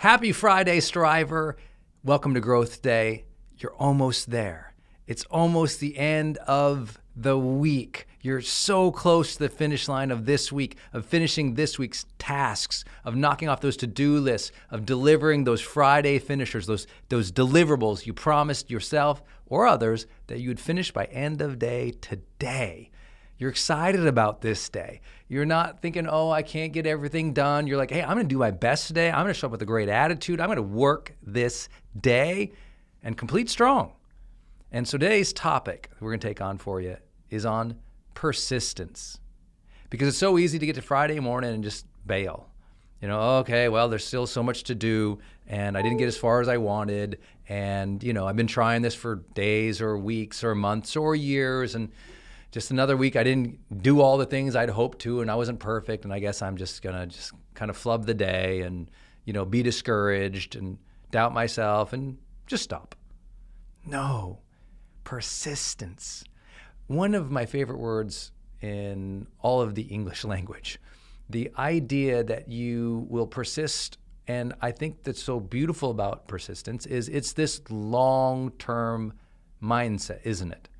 Happy Friday, Striver. Welcome to Growth Day. You're almost there. It's almost the end of the week. You're so close to the finish line of this week, of finishing this week's tasks, of knocking off those to-do lists, of delivering those Friday finishers, those deliverables you promised yourself or others that you would finish by end of day today. You're excited about this day. You're not thinking, oh, I can't get everything done. You're like, hey, I'm going to do my best today. I'm going to show up with a great attitude. I'm going to work this day and complete strong. And so today's topic we're going to take on for you is on persistence. Because it's so easy to get to Friday morning and just bail. You know, okay, well, there's still so much to do, and I didn't get as far as I wanted. And, you know, I've been trying this for days or weeks or months or years, and just another week, I didn't do all the things I'd hoped to, and I wasn't perfect, and I guess I'm just gonna kind of flub the day and, you know, be discouraged and doubt myself and just stop. No, persistence. One of my favorite words in all of the English language, the idea that you will persist, and I think that's so beautiful about persistence is it's this long-term mindset, isn't it?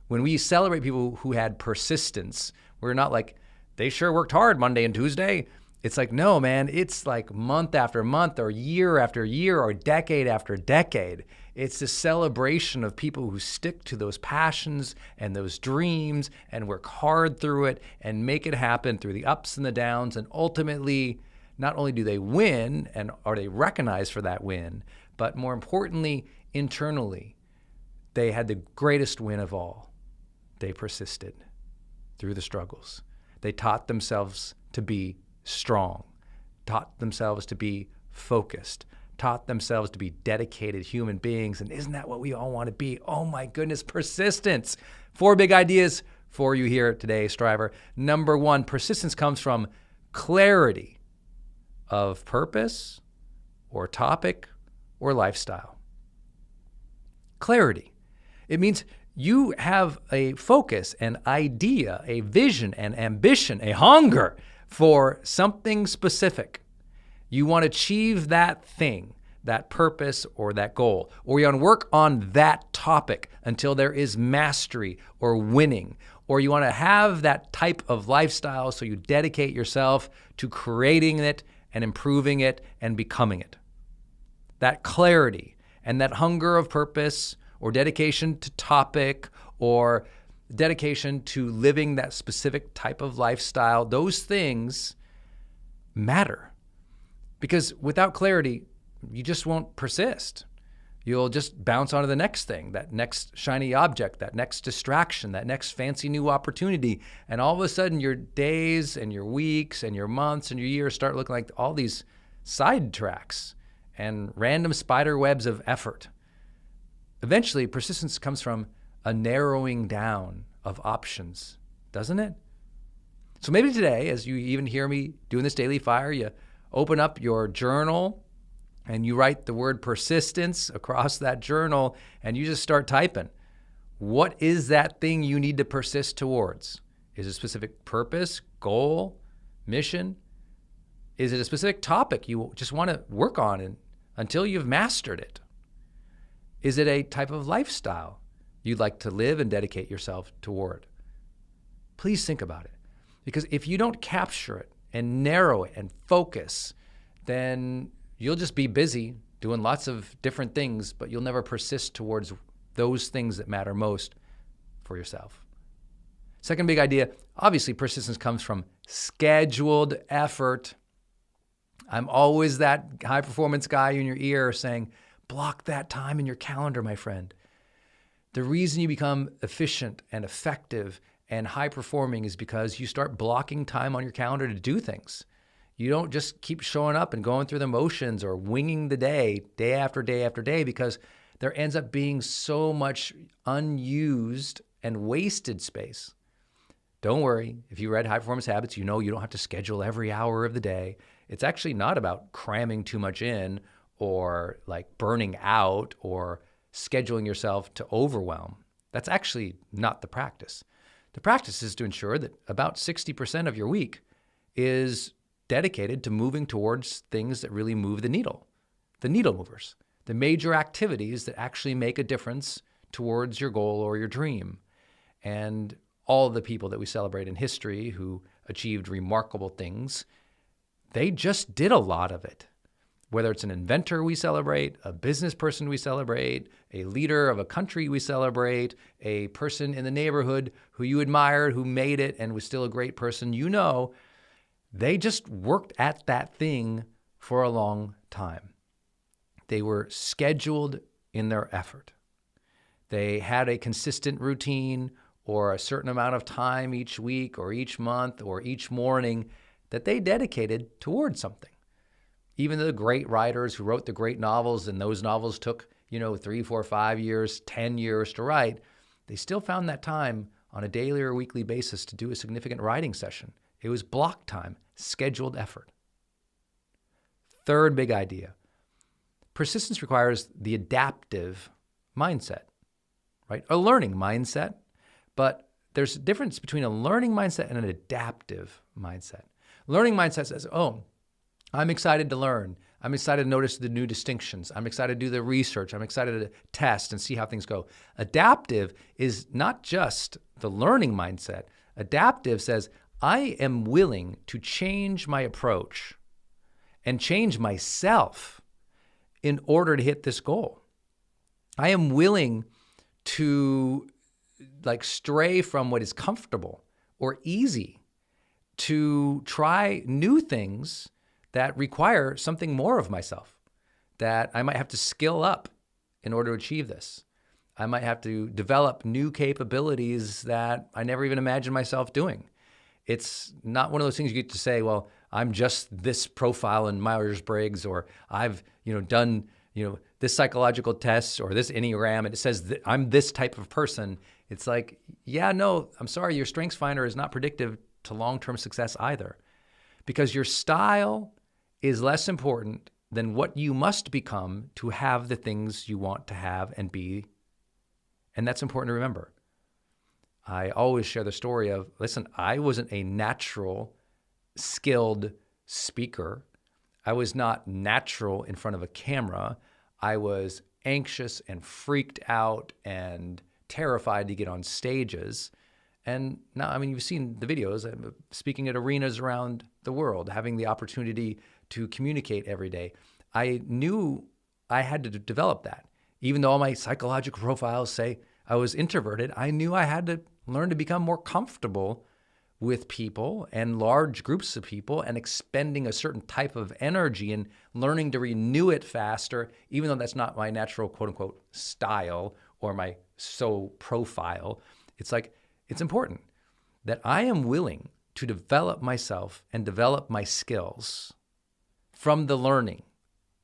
When we celebrate people who had persistence, we're not like, they sure worked hard Monday and Tuesday. It's like, no, man, it's like month after month or year after year or decade after decade. It's the celebration of people who stick to those passions and those dreams and work hard through it and make it happen through the ups and the downs. And ultimately, not only do they win and are they recognized for that win, but more importantly, internally, they had the greatest win of all. They persisted through the struggles. They taught themselves to be strong, taught themselves to be focused, taught themselves to be dedicated human beings. And isn't that what we all want to be? Oh my goodness, persistence. 4 big ideas for you here today, Striver. Number 1, persistence comes from clarity of purpose or topic or lifestyle. Clarity. It means you have a focus, an idea, a vision, an ambition, a hunger for something specific. You want to achieve that thing, that purpose or that goal, or you want to work on that topic until there is mastery or winning, or you want to have that type of lifestyle so you dedicate yourself to creating it and improving it and becoming it. That clarity and that hunger of purpose or dedication to topic, or dedication to living that specific type of lifestyle, those things matter. Because without clarity, you just won't persist. You'll just bounce on to the next thing, that next shiny object, that next distraction, that next fancy new opportunity. And all of a sudden, your days and your weeks and your months and your years start looking like all these sidetracks and random spider webs of effort. Eventually, persistence comes from a narrowing down of options, doesn't it? So maybe today, as you even hear me doing this daily fire, you open up your journal and you write the word persistence across that journal and you just start typing. What is that thing you need to persist towards? Is it a specific purpose, goal, mission? Is it a specific topic you just want to work on until you've mastered it? Is it a type of lifestyle you'd like to live and dedicate yourself toward? Please think about it. Because if you don't capture it and narrow it and focus, then you'll just be busy doing lots of different things, but you'll never persist towards those things that matter most for yourself. Second big idea, obviously persistence comes from scheduled effort. I'm always that high performance guy in your ear saying, block that time in your calendar, my friend. The reason you become efficient and effective and high performing is because you start blocking time on your calendar to do things. You don't just keep showing up and going through the motions or winging the day after day after day, because there ends up being so much unused and wasted space. Don't worry, if you read High Performance Habits, you know you don't have to schedule every hour of the day. It's actually not about cramming too much in or like burning out or scheduling yourself to overwhelm. That's actually not the practice. The practice is to ensure that about 60% of your week is dedicated to moving towards things that really move the needle. the needle movers, the major activities that actually make a difference towards your goal or your dream. And all the people that we celebrate in history who achieved remarkable things, they just did a lot of it. Whether it's an inventor we celebrate, a business person we celebrate, a leader of a country we celebrate, a person in the neighborhood who you admired, who made it and was still a great person, you know, they just worked at that thing for a long time. They were scheduled in their effort. They had a consistent routine or a certain amount of time each week or each month or each morning that they dedicated towards something. Even the great writers who wrote the great novels, and those novels took, 3, 4, 5 years, 10 years to write, they still found that time on a daily or weekly basis to do a significant writing session. It was block time, scheduled effort. Third big idea. Persistence requires the adaptive mindset, right? A learning mindset, but there's a difference between a learning mindset and an adaptive mindset. Learning mindset says, I'm excited to learn. I'm excited to notice the new distinctions. I'm excited to do the research. I'm excited to test and see how things go. Adaptive is not just the learning mindset. Adaptive says, I am willing to change my approach and change myself in order to hit this goal. I am willing to stray from what is comfortable or easy to try new things that require something more of myself, that I might have to skill up in order to achieve this. I might have to develop new capabilities that I never even imagined myself doing. It's not one of those things you get to say, well, I'm just this profile in Myers-Briggs, or I've done this psychological test or this Enneagram, and it says that I'm this type of person. It's like, yeah, no, I'm sorry, your Strengths Finder is not predictive to long-term success either, because your style is less important than what you must become to have the things you want to have and be. And that's important to remember. I always share the story of, listen, I wasn't a natural, skilled speaker. I was not natural in front of a camera. I was anxious and freaked out and terrified to get on stages. And now, you've seen the videos. I'm speaking at arenas around the world, having the opportunity to communicate every day. I knew I had to develop that. Even though all my psychological profiles say I was introverted, I knew I had to learn to become more comfortable with people and large groups of people and expending a certain type of energy and learning to renew it faster, even though that's not my natural quote unquote style or my profile. It's important that I am willing to develop myself and develop my skills from the learning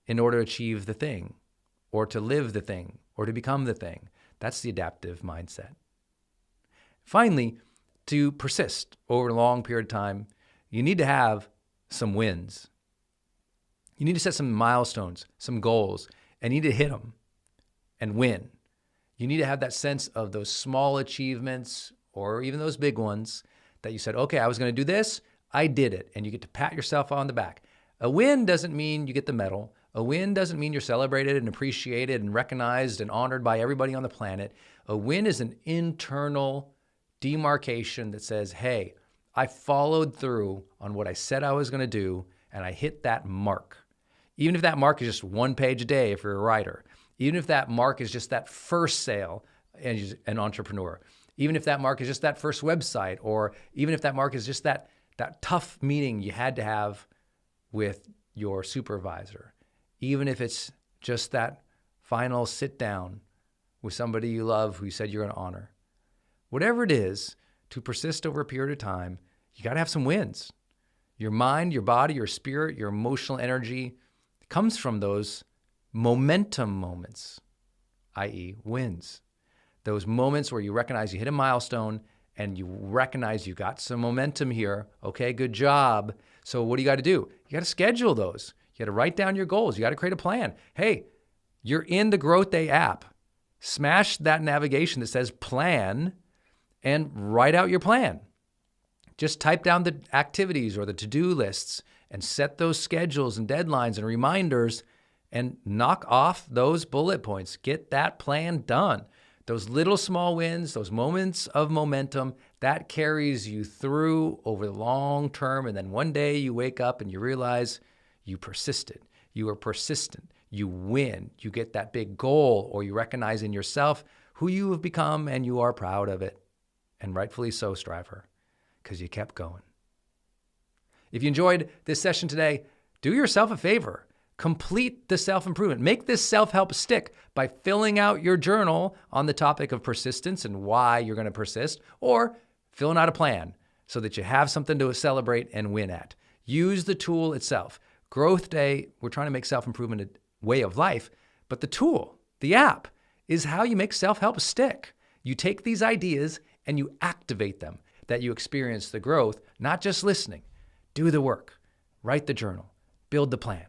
in order to achieve the thing or to live the thing or to become the thing. That's the adaptive mindset. Finally, to persist over a long period of time, you need to have some wins. You need to set some milestones, some goals, and you need to hit them and win. You need to have that sense of those small achievements or even those big ones that you said, okay, I was going to do this, I did it, and you get to pat yourself on the back. A win doesn't mean you get the medal. A win doesn't mean you're celebrated and appreciated and recognized and honored by everybody on the planet. A win is an internal demarcation that says, hey, I followed through on what I said I was going to do, and I hit that mark. Even if that mark is just 1 page a day if you're a writer, even if that mark is just that first sale as an entrepreneur, even if that mark is just that first website, or even if that mark is just that tough meeting you had to have with your supervisor, even if it's just that final sit down with somebody you love who you said you're going to honor. Whatever it is, to persist over a period of time, you got to have some wins. Your mind, your body, your spirit, your emotional energy comes from those momentum moments, i.e. wins. Those moments where you recognize you hit a milestone and you recognize you got some momentum here. Okay, good job. So what do you got to do? You got to schedule those. You got to write down your goals. You got to create a plan. Hey, you're in the GrowthDay app. Smash that navigation that says plan and write out your plan. Just type down the activities or the to-do lists and set those schedules and deadlines and reminders and knock off those bullet points. Get that plan done. Those little small wins, those moments of momentum, that carries you through over the long term. And then one day you wake up and you realize you persisted. You were persistent. You win. You get that big goal, or you recognize in yourself who you have become, and you are proud of it. And rightfully so, striver, because you kept going. If you enjoyed this session today, do yourself a favor. Complete the self-improvement. Make this self-help stick by filling out your journal on the topic of persistence and why you're going to persist, or filling out a plan so that you have something to celebrate and win at. Use the tool itself. GrowthDay, we're trying to make self-improvement a way of life, but the tool, the app, is how you make self-help stick. You take these ideas and you activate them, that you experience the growth, not just listening. Do the work. Write the journal. Build the plan.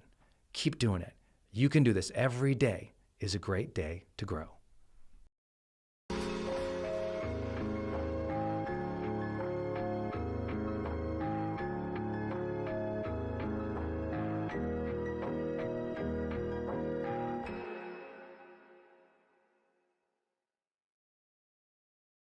Keep doing it. You can do this. Every day is a great day to grow.